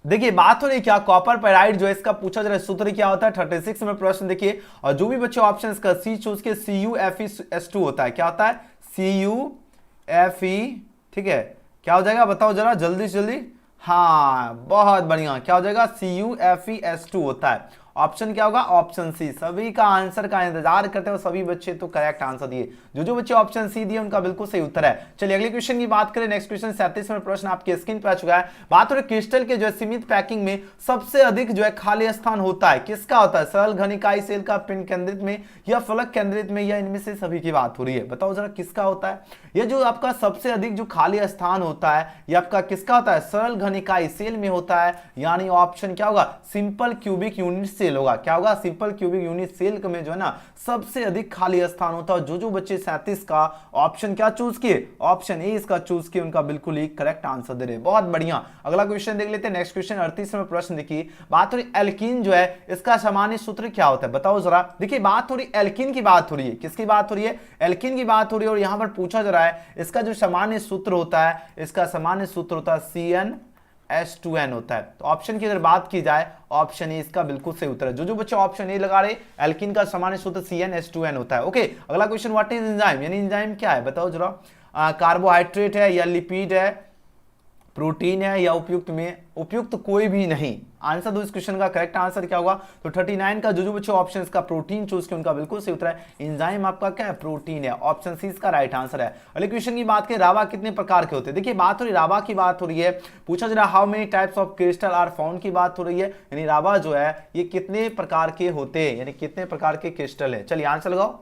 देखिए बात हो रही क्या, कॉपर पेराइड जो है इसका पूछा जा रहा है सूत्र क्या होता है। 36 में प्रश्न देखिए, और जो भी बच्चे ऑप्शन इसका सी चूज के CuFeS2 होता है। क्या होता है CuFe, ठीक है। क्या हो जाएगा बताओ जरा जल्दी से जल्दी। हाँ बहुत बढ़िया, क्या हो जाएगा CuFeS2 होता है। ऑप्शन क्या होगा, ऑप्शन सी। सभी का आंसर का इंतजार करते हो सभी बच्चे, तो करेक्ट आंसर दिए। जो बच्चे ऑप्शन सी दिए उनका बिल्कुल सही उत्तर है। चलिए अगले क्वेश्चन की बात करें। नेक्स्ट क्वेश्चन 37वां प्रश्न आपके स्क्रीन पर आ चुका है। बात हो रही क्रिस्टल के जो है सीमित पैकिंग में सबसे अधिक जो है खाली स्थान होता है, किसका होता है। सरल घनिकाई सेल का, पिंड केंद्रित में या फलक केंद्रित में, या इनमें से सभी की बात हो रही है। बताओ जरा किसका होता है। ये जो आपका सबसे अधिक जो खाली स्थान होता है ये आपका किसका होता है, सरल घनिकाई सेल में होता है। यानी ऑप्शन क्या होगा, सिंपल क्यूबिक यूनिट सेल होगा। क्या होगा, सिंपल क्यूबिक यूनिट सेल में जो है ना सबसे अधिक खाली स्थान होता है। जो बच्चे 37 का ऑप्शन क्या चूज किए, ऑप्शन ए इसका चूज किए, उनका बिल्कुल ही करेक्ट आंसर दे रहे। बहुत बढ़िया। अगला क्वेश्चन देख लेते हैं। नेक्स्ट क्वेश्चन 38वां प्रश्न देखिए, बात हो रही एल्कीन जो है इसका सामान्य सूत्र क्या होता है। बताओ जरा। देखिए बात हो रही एल्कीन की बात हो रही है, किसकी बात हो रही है, एल्कीन की बात हो रही है। और यहां पर पूछा जा रहा है इसका जो सामान्य सूत्र होता है, इसका सामान्य सूत्र होता है CnH2n होता है। तो ऑप्शन की अगर बात की जाए, ऑप्शन ए इसका बिल्कुल सही उत्तर है। जो बच्चे ऑप्शन ए लगा रहे, एल्कीन का सामान्य सूत्र CnH2n होता है। ओके अगला क्वेश्चन, व्हाट इज एंजाइम, यानी एंजाइम क्या है बताओ जरा। कार्बोहाइड्रेट है या लिपिड है, प्रोटीन है या उपयुक्त में उपयुक्त कोई भी नहीं। आंसर दो इस क्वेश्चन का, करेक्ट आंसर क्या होगा। तो 39 का जो बच्चे ऑप्शन इसका प्रोटीन चूज किया उनका बिल्कुल सही उत्तर है। एंजाइम आपका क्या है, प्रोटीन है। ऑप्शन सी इसका राइट आंसर है। अगले क्वेश्चन की बात करें, रावा कितने प्रकार के होते हैं। देखिए बात हो रही रावा की बात हो रही है, पूछा जा रहा how many types of crystal are found की बात हो रही है। यानी रावा जो है ये कितने प्रकार के होते हैं, यानी कितने प्रकार के क्रिस्टल है। चलिए आंसर लगाओ,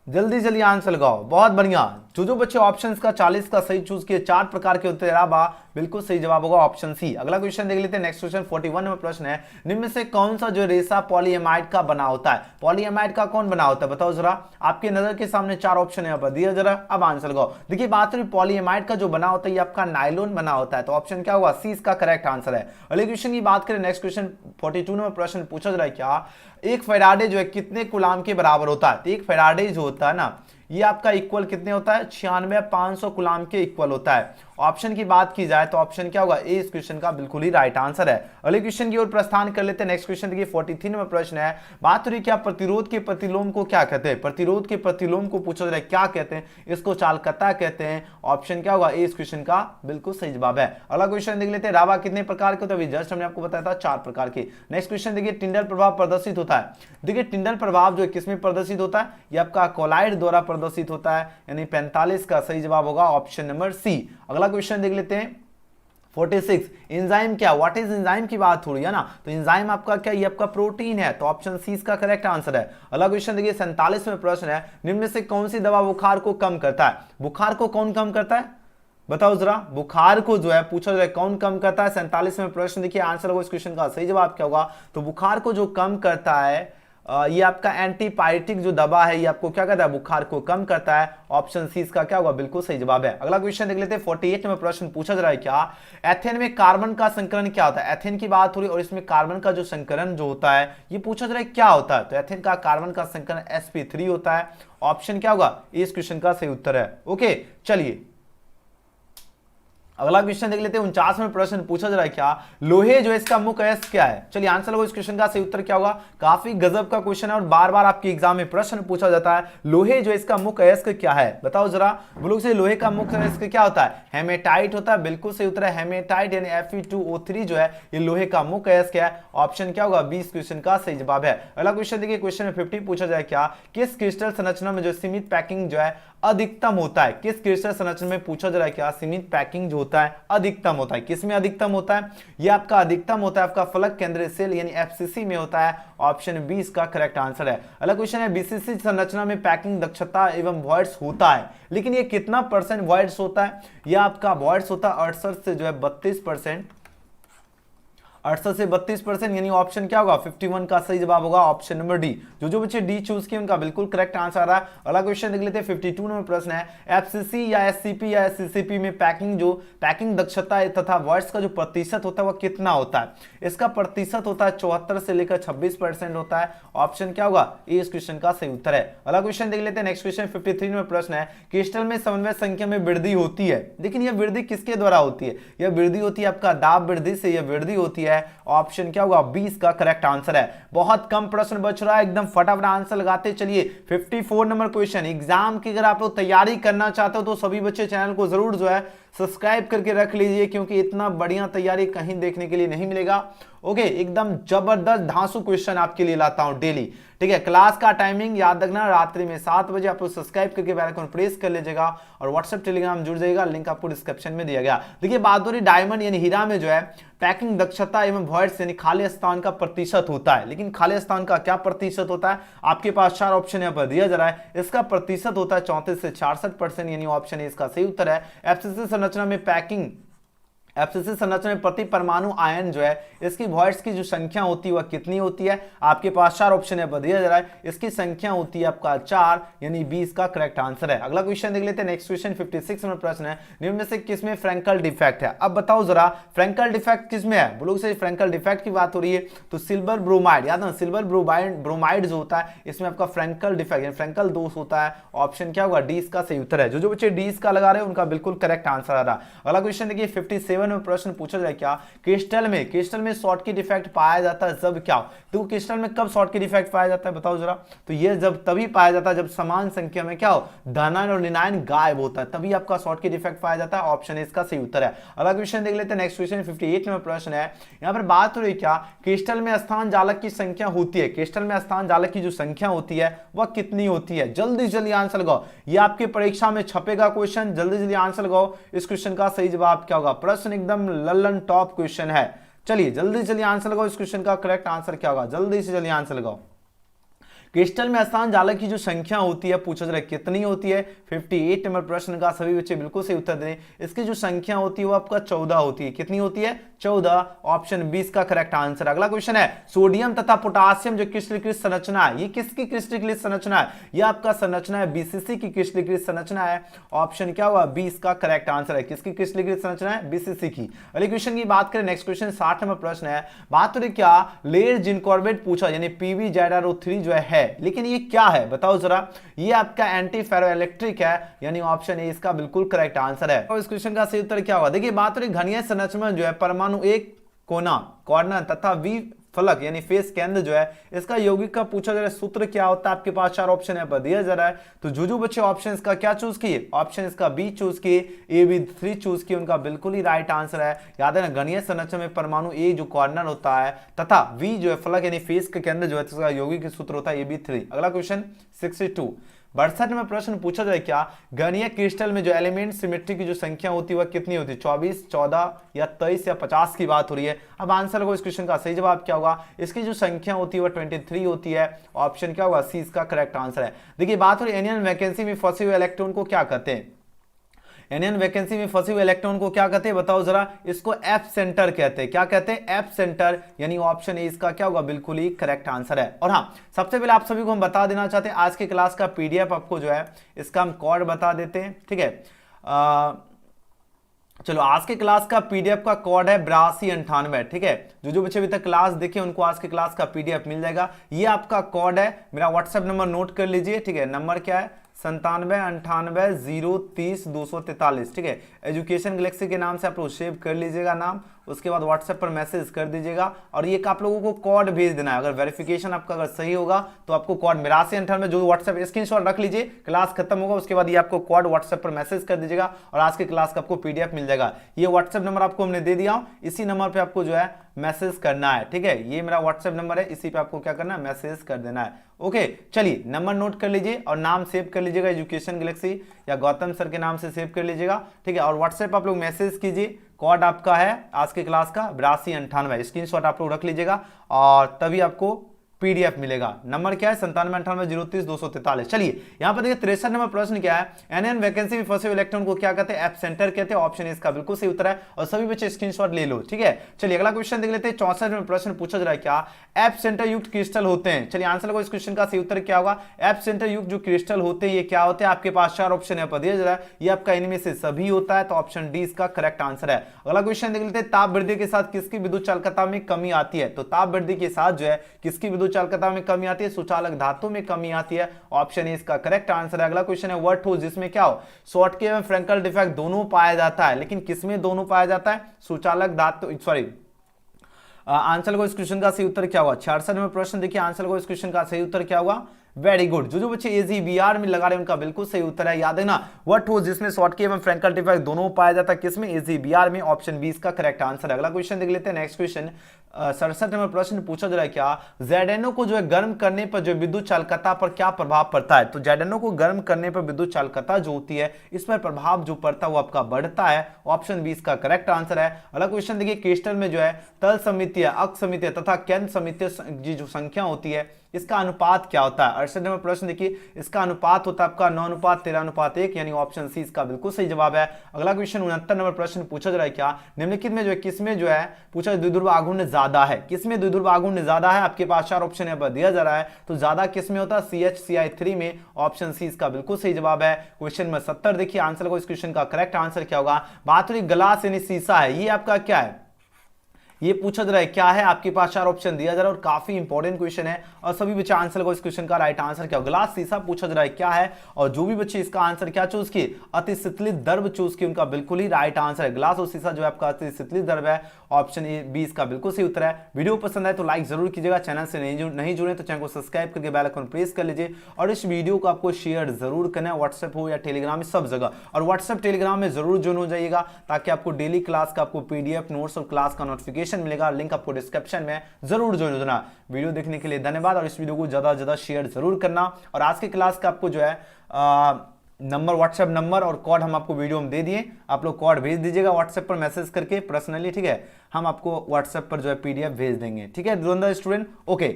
जल्दी जल्दी आंसर लगाओ। बहुत बढ़िया। जो बच्चे ऑप्शंस का 40 का सही चूज किए, 4 प्रकार के होते हैं रावा, बिल्कुल सही जवाब होगा ऑप्शन सी। अगला क्वेश्चन देख लेते हैं। नेक्स्ट क्वेश्चन 41 में प्रश्न है, निम्न में से कौन सा जो रेशा पॉलीएमाइड का बना होता है। पॉलीएमाइड का कौन बना होता है बताओ जरा। आपके नजर के सामने 4 ऑप्शन यहाँ पर दिया जरा, अब आंसर लगाओ। देखिए बात रही पॉलीएमाइड का जो बना होता है ये आपका नायलॉन बना होता है। तो ऑप्शन क्या होगा, सी इसका करेक्ट आंसर है। अगले क्वेश्चन की बात करें। नेक्स्ट क्वेश्चन 42 में प्रश्न पूछा जा रहा है, क्या एक फैराडे जो है कितने कूलाम के बराबर होता है। तो एक फैराडे जो होता है ना ये आपका इक्वल कितने होता है, 96,500 कूलाम के इक्वल होता है। ऑप्शन की बात की जाए तो ऑप्शन क्या होगा, ए इस क्वेश्चन का बिल्कुल ही राइट आंसर है। अगले क्वेश्चन की ओर प्रस्थान कर लेते हैं। नेक्स्ट क्वेश्चन देखिए 43 में प्रश्न है, बात हो रही क्या प्रतिरोध के प्रतिलोम को क्या कहते हैं। प्रतिरोध के प्रतिलोम को पूछा जा रहा है क्या कहते हैं, इसको चालकता कहते हैं। ऑप्शन क्या होगा, ए इस क्वेश्चन का बिल्कुल सही जवाब है। अगला क्वेश्चन देख लेते हैं, रावा कितने प्रकार के होते हैं। जस्ट हमने आपको बताया था 4 प्रकार के। नेक्स्ट क्वेश्चन देखिए, टिंडल प्रभाव प्रदर्शित होता है। देखिए टिंडल प्रभाव जो है किसमें प्रदर्शित होता है, ये आपका कोलाइड द्वारा प्रदर्शित होता है। यानी 45 का सही जवाब होगा ऑप्शन नंबर सी। अगला क्वेश्चन देख लेते हैं 46, एंजाइम क्या, व्हाट इज एंजाइम की बात हो रही है ना। तो एंजाइम आपका क्या, ये आपका प्रोटीन है। तो ऑप्शन सी इसका करेक्ट आंसर है। अगला क्वेश्चन देखिए 47 में प्रश्न है, निम्न में से कौन सी दवा बुखार को कम करता है। बुखार को कौन कम करता है बताओ जरा। बुखार को जो है पूछा जाए कौन कम करता है। 47 में प्रश्न देखिए, आंसर होगा इस क्वेश्चन का सही जवाब क्या होगा। तो बुखार को जो कम करता है ये आपका एंटीपायरेटिक जो दवा है ये आपको क्या कहता है, बुखार को कम करता है। ऑप्शन सी इसका क्या होगा, बिल्कुल सही जवाब है। अगला क्वेश्चन देख लेते हैं 48 में प्रश्न पूछा जा रहा है, क्या एथेन में कार्बन का संकरण क्या होता है। एथेन की बात हो रही है और इसमें कार्बन का जो संकरण जो होता है ये पूछा जा रहा है क्या होता है। तो एथेन का कार्बन का संकरण sp3 होता है। ऑप्शन क्या होगा, इस क्वेश्चन का सही उत्तर है। ओके चलिए अगला क्वेश्चन देख लेते हैं। 49 में प्रश्न पूछा जा रहा है, क्या लोहे जो है इसका मुख्य अयस्क क्या है। चलिए आंसर लगो, इस क्वेश्चन का सही उत्तर क्या होगा। काफी गजब का क्वेश्चन है और बार बार आपके एग्जाम में प्रश्न पूछा जाता है, लोहे जो इसका मुख्य अयस्क क्या है बताओ जरा। बोलो से लोहे का मुख्य अयस्क क्या होता है, हेमेटाइट होता है। बिल्कुल सही उत्तर है हेमेटाइट, यानी Fe2O3 जो है ये लोहे का मुख्य अयस्क है। ऑप्शन क्या होगा, 20 क्वेश्चन का सही जवाब है। अगला क्वेश्चन देखिए, क्वेश्चन में 50 पूछा जाए, क्या किस क्रिस्टल संरचना में जो सीमित पैकिंग जो है अधिकतम होता है? किस क्रिस्टल संरचना में पूछा जा रहा है क्या सीमित पैकिंग जो होता है अधिकतम होता है? किसमें अधिकतम होता है? यह आपका अधिकतम होता है आपका फलक केंद्रीय सेल यानी एफसीसी में होता है। ऑप्शन बी इसका करेक्ट आंसर है। अगला क्वेश्चन है बीसीसी संरचना में पैकिंग दक्षता एवं वॉइड्स होता है, लेकिन ये कितना % वॉइड्स होता है? यह आपका वॉइड्स होता है 68 से जो है 32%, 68 से 32%, यानी ऑप्शन क्या होगा 51 का सही जवाब होगा ऑप्शन नंबर डी। जो बच्चे डी चूज किए उनका बिल्कुल करेक्ट आंसर आ रहा है। अगला क्वेश्चन देख लेते हैं 52 नंबर प्रश्न है एफसीसी या एससीपी या एससीसीपी में पैकिंग दक्षता तथा वॉइड्स का जो प्रतिशत होता है वह कितना होता है? इसका प्रतिशत होता है 74 से लेकर 26% होता है। ऑप्शन क्या होगा ए इस क्वेश्चन का सही उत्तर है। अगला क्वेश्चन देख लेते हैं नेक्स्ट क्वेश्चन 53 नंबर प्रश्न है क्रिस्टल में समन्वय संख्या में वृद्धि होती है, लेकिन यह वृद्धि किसके द्वारा होती है? यह वृद्धि होती है आपका दाब वृद्धि से, यह वृद्धि होती है। ऑप्शन क्या होगा 20 का करेक्ट आंसर है। बहुत कम प्रश्न बच रहा है, एकदम फटाफट आंसर लगाते चलिए। 54 नंबर क्वेश्चन एग्जाम की अगर आप लोग तैयारी करना चाहते हो तो सभी बच्चे चैनल को जरूर जो है सब्सक्राइब करके रख लीजिए, क्योंकि इतना बढ़िया तैयारी कहीं देखने के लिए नहीं मिलेगा। ओके, एकदम जबरदस्त धांसू क्वेश्चन आपके लिए लाता हूं डेली। ठीक है, क्लास का टाइमिंग याद रखना रात्रि में 7 बजे। आप लोग सब्सक्राइब करके बेल आइकन प्रेस कर लीजिएगा और व्हाट्सएप टेलीग्राम जुड़ जाएगा, लिंक आपको डिस्क्रिप्शन में दिया गया। देखिए बात हो रही डायमंड यानी हीरा में जो है पैकिंग दक्षता एवं वॉइड्स यानी खाली स्थान का प्रतिशत होता है, लेकिन खाली स्थान का क्या प्रतिशत होता है? आपके पास 4 ऑप्शन यहाँ पर दिया जा रहा है। इसका प्रतिशत होता है 34 से 66%, यानी ऑप्शन ए इसका सही उत्तर है। एफसीसी संरचना में एफसीसी संरचना में प्रति परमाणु आयन जो है इसकी वॉइड्स की जो संख्या होती है वह कितनी होती है? आपके पास 4 ऑप्शन है दिया जा रहा है। इसकी संख्या होती है आपका 4, यानी 20 का करेक्ट आंसर है। अगला क्वेश्चन देख लेते हैं नेक्स्ट क्वेश्चन 56 नंबर प्रश्न है निम्न में से किसमें फ्रैंकल डिफेक्ट है? अब बताओ जरा फ्रैंकल डिफेक्ट किसमें है? बोलो से फ्रैंकल डिफेक्ट की बात हो रही है तो सिल्वर ब्रोमाइड, याद ना सिल्वर ब्रोमाइड जो होता है इसमें आपका फ्रैंकल डिफेक्ट यानी फ्रैंकल दोष होता है। ऑप्शन क्या होगा डी इसका सही उत्तर है। जो बच्चे डी इसका लगा रहे हैं उनका बिल्कुल करेक्ट आंसर आ रहा है। अगला क्वेश्चन देखिए 57 में प्रश्न पूछा जाए क्या क्रिस्टल में शॉर्टकी डिफेक्ट पाया जाता है जब क्या? तो क्रिस्टल में कब शॉर्टकी डिफेक्ट पाया जाता है बताओ जरा? तो ये जब तभी पाया जाता है जब समान संख्या में क्या हो धनायन और ऋणायन गायब होता है, तभी आपका शॉर्टकी डिफेक्ट पाया जाता है। ऑप्शन इसका सही उत्तर है। अगला क्वेश्चन देख लेते हैं नेक्स्ट क्वेश्चन 58 में प्रश्न है यहां पर बात हो रही क्या क्रिस्टल में स्थान जालक की संख्या होती है, क्रिस्टल में स्थान जालक की जो संख्या होती है वह कितनी होती है? जल्दी जल्दी आंसर लगाओ, ये आपके परीक्षा में छपेगा क्वेश्चन, जल्दी जल्दी आंसर लगाओ। इस क्वेश्चन का सही जवाब क्या होगा? प्रश्न एकदम लल्लन टॉप क्वेश्चन है, चलिए जल्दी जल्दी आंसर लगाओ। इस क्वेश्चन का करेक्ट आंसर क्या होगा? जल्दी से जल्दी आंसर लगाओ। क्रिस्टल में स्थान जालक की जो संख्या होती है पूछा जा रहा है कितनी होती है? 58 नंबर प्रश्न का सभी बच्चे बिल्कुल सही उत्तर दें। इसकी जो संख्या होती है वो आपका 14 होती है। कितनी होती है? 14। ऑप्शन 20 का करेक्ट आंसर। अगला क्वेश्चन है सोडियम तथा पोटासियम जो क्रिस्टलीकृत संरचना है ये किसकी क्रिस्टलीकृत संरचना है? ये आपका संरचना है बीसीसी की क्रिस्टलीकृत संरचना है। ऑप्शन क्या हुआ? 20 का करेक्ट आंसर है। किसकी क्रिस्टलीकृत संरचना है? बीसीसी की। अगले क्वेश्चन की बात करें नेक्स्ट क्वेश्चन 60 नंबर प्रश्न है बात हो रही क्या लेड जिनकॉर्बेट पूछा यानी PbZrO3 जो है, लेकिन ये क्या है बताओ जरा? ये आपका एंटी फेरोइलेक्ट्रिक है, यानी ऑप्शन ए इसका बिल्कुल करेक्ट आंसर है। और इस क्वेश्चन का सही उत्तर क्या होगा? देखिए बात हो रही घनीय संरचना जो है परमाणु एक कॉर्नर तथा वी फलक यानी फेस केंद्र जो है इसका यौगिक का पूछा जा रहा है सूत्र क्या होता है? आपके पास 4 ऑप्शन है दिया जा रहा है। तो जो बच्चे ऑप्शन इसका क्या चूज किए? ऑप्शन इसका बी चूज किए, ए बी 3 चूज किए, उनका बिल्कुल ही राइट आंसर है। याद है ना घनीय संरचना में परमाणु ए जो कॉर्नर होता है तथा वी जो है फलक यानी फेस के केंद्र जो है इसका यौगिक सूत्र होता है AB3। अगला क्वेश्चन 62 62 में प्रश्न पूछा जाए क्या घनीय क्रिस्टल में जो एलिमेंट सिमेट्री की जो संख्या होती है वह कितनी होती है? 24, 14 या 23 या 50 की बात हो रही है। अब आंसर लगो, इस क्वेश्चन का सही जवाब क्या होगा? इसकी जो संख्या होती है वह 23 होती है। ऑप्शन क्या होगा? सी इसका करेक्ट आंसर है। देखिए बात हो रही एनियन वैकेंसी में फंसे हुए इलेक्ट्रॉन को क्या कहते हैं? एनियन वैकेंसी में फंसे हुए इलेक्ट्रॉन को क्या कहते हैं बताओ जरा? इसको एफ सेंटर कहते हैं। क्या कहते हैं? एफ सेंटर, यानी ऑप्शन ए इसका क्या होगा? बिल्कुल ही करेक्ट आंसर है। और हाँ, सबसे पहले आप सभी को हम बता देना चाहते हैं आज के क्लास का पीडीएफ आपको जो है इसका हम कोड बता देते हैं। ठीक है, चलो आज के क्लास का पीडीएफ का कोड है 8298। ठीक है, जो बच्चे अभी तक क्लास देखे उनको आज के क्लास का पीडीएफ मिल जाएगा। ये आपका कोड है, मेरा व्हाट्सएप नंबर नोट कर लीजिए। ठीक है, नंबर क्या है? 9798030243। ठीक है, एजुकेशन गैलेक्सी के नाम से आप लोग सेव कर लीजिएगा नाम, उसके बाद व्हाट्सएप पर मैसेज कर दीजिएगा और ये आप लोगों को कोड भेज देना है। अगर वेरिफिकेशन आपका अगर सही होगा तो आपको कोड 8298 जो व्हाट्सएप स्क्रीनशॉट रख लीजिए, क्लास खत्म होगा उसके बाद ये आपको कोड व्हाट्सएप पर मैसेज कर दीजिएगा और आज के क्लास का आपको पीडीएफ मिल जाएगा। ये व्हाट्सएप नंबर आपको हमने दे दिया, इसी नंबर पर आपको जो है मैसेज करना है। ठीक है, ये मेरा व्हाट्सएप नंबर है, इसी पे आपको क्या करना है? मैसेज कर देना है। ओके, चलिए नंबर नोट कर लीजिए और नाम सेव कर लीजिएगा, एजुकेशन गैलेक्सी या गौतम सर के नाम से सेव कर लीजिएगा, ठीक है। और व्हाट्सएप आप लोग मैसेज कीजिए, कोड आपका है आज के क्लास का 8298, स्क्रीनशॉट आप लोग रख लीजिएगा और तभी आपको पीडीएफ मिलेगा। नंबर क्या है 9798030243। चलिए यहाँ पर देखिए 63 नंबर प्रश्न क्या है, एनएन वैकेंसी में फंसे इलेक्ट्रॉन को क्या कहते हैं, एप सेंटर कहते हैं। ऑप्शन इसका बिल्कुल सही उत्तर है और सभी बच्चे स्क्रीनशॉट ले लो, ठीक है। चलिए अगला क्वेश्चन देख लेते हैं। 64 नंबर प्रश्न पूछा जा रहा है क्या एप सेंटर युक्त क्रिस्टल होते हैं। चलिए आंसर को इस क्वेश्चन का सही उत्तर क्या होगा, एप सेंटर युक्त जो क्रिस्टल होते हैं ये क्या होते हैं। आपके पास 4 ऑप्शन यहाँ पर दिया जा रहा है, ये आपका इनमें से सभी होता है, तो ऑप्शन डी इसका करेक्ट आंसर है। अगला क्वेश्चन देख लेते हैं, ताप वृद्धि के साथ किसकी विद्युत चालकता में कमी आती है। तो ताप वृद्धि के साथ जो है किसकी विद्युत चालकता में कमी आती है, सुचालक धातु में कमी आती है। ऑप्शन ए इसका करेक्ट आंसर है। अगला क्वेश्चन है वर्ट हो जिसमें क्या हो, शॉर्टकी एवं फ्रैंकल डिफेक्ट दोनों पाया जाता है, लेकिन किसमें दोनों पाया जाता है, सुचालक धातु, सॉरी आंसर को इस क्वेश्चन का सही उत्तर क्या होगा। 66 में प्रश्न देखिए, आंसर को इस क्वेश्चन का सही उत्तर क्या होगा, वेरी गुड। जो बच्चे एजीबीआर में लगा रहे हैं उनका बिल्कुल सही उत्तर है, याद है ना, व्हाट हो जिसमें शॉर्टकी एवं फ्रैंकल डिफेक्ट दोनों पाया जाता है, किसमें, एजीबीआर में। ऑप्शन 20 का करेक्ट आंसर है। अगला क्वेश्चन देख लेते हैं, नेक्स्ट क्वेश्चन 67 नंबर प्रश्न पूछा जा रहा है क्या जेडेनो को जो है गर्म करने पर जो विद्युत चालकता पर क्या प्रभाव पड़ता है। तो जेडेनो को गर्म करने पर विद्युत चालकता जो होती है इस पर प्रभाव जो पड़ता है वो आपका बढ़ता है। ऑप्शन 20 का करेक्ट आंसर है। अगला क्वेश्चन देखिए, क्रिस्टल में जो है तल समितीय, अक्ष समितीय तथा केंद्र समितीय जो संख्या होती है इसका अनुपात क्या होता है। 68 नंबर प्रश्न देखिए, इसका अनुपात होता है आपका 9:13:1, यानी ऑप्शन सी इसका बिल्कुल सही जवाब है। अगला क्वेश्चन 69 नंबर प्रश्न पूछा जा रहा है क्या निम्नलिखित में जो है किसमें जो है पूछा द्विध्रुव आघूर्ण ज्यादा है, किसमें द्विध्रुव आघूर्ण ज्यादा है। आपके पास 4 ऑप्शन यहाँ पर दिया जा रहा है, तो ज्यादा किसमें होता है, CH3 में। ऑप्शन सी इसका बिल्कुल सही जवाब है। क्वेश्चन नंबर 70 देखिए, आंसर को इस क्वेश्चन का करेक्ट आंसर क्या होगा, धातुनिक ग्लास यानी शीशा है, ये आपका क्या है, ये पूछा जा रहा है क्या है। आपके पास 4 ऑप्शन दिया जा रहा है और काफी इंपॉर्टेंट क्वेश्चन है और सभी बच्चे आंसर को इस क्वेश्चन का राइट आंसर क्या, ग्लास शीशा पूछा जा रहा है क्या है, और जो भी बच्चे इसका आंसर क्या चूज किए, अति शीतलित द्रव चूज किए, उनका बिल्कुल ही राइट आंसर है। ग्लास और शीशा जो है आपका अति शीतलित द्रव है। ऑप्शन ए 20 का बिल्कुल सही उत्तर है। वीडियो पसंद आए तो लाइक जरूर कीजिएगा, चैनल से नहीं जुड़े तो चैनल को सब्सक्राइब करके बेल आइकन प्रेस कर लीजिए और इस वीडियो को आपको शेयर जरूर करना है, व्हाट्सएप हो या टेलीग्राम में, सब जगह। और व्हाट्सएप टेलीग्राम में जरूर ज्वाइन हो जाइएगा ताकि आपको डेली क्लास का आपको पीडीएफ नोट्स और क्लास का नोटिफिकेशन मिलेगा। लिंक आपको डिस्क्रिप्शन में जरूर ज्वाइन हो जाना। वीडियो देखने के लिए धन्यवाद और इस वीडियो को ज्यादा से ज्यादा शेयर जरूर करना। और आज के क्लास का आपको जो है नंबर, व्हाट्सएप नंबर और कोड हम आपको वीडियो में दे दिए, आप लोग कोड भेज दीजिएगा व्हाट्सएप पर मैसेज करके पर्सनली, ठीक है। हम आपको व्हाट्सएप पर जो है पीडीएफ भेज देंगे, ठीक है स्टूडेंट, ओके।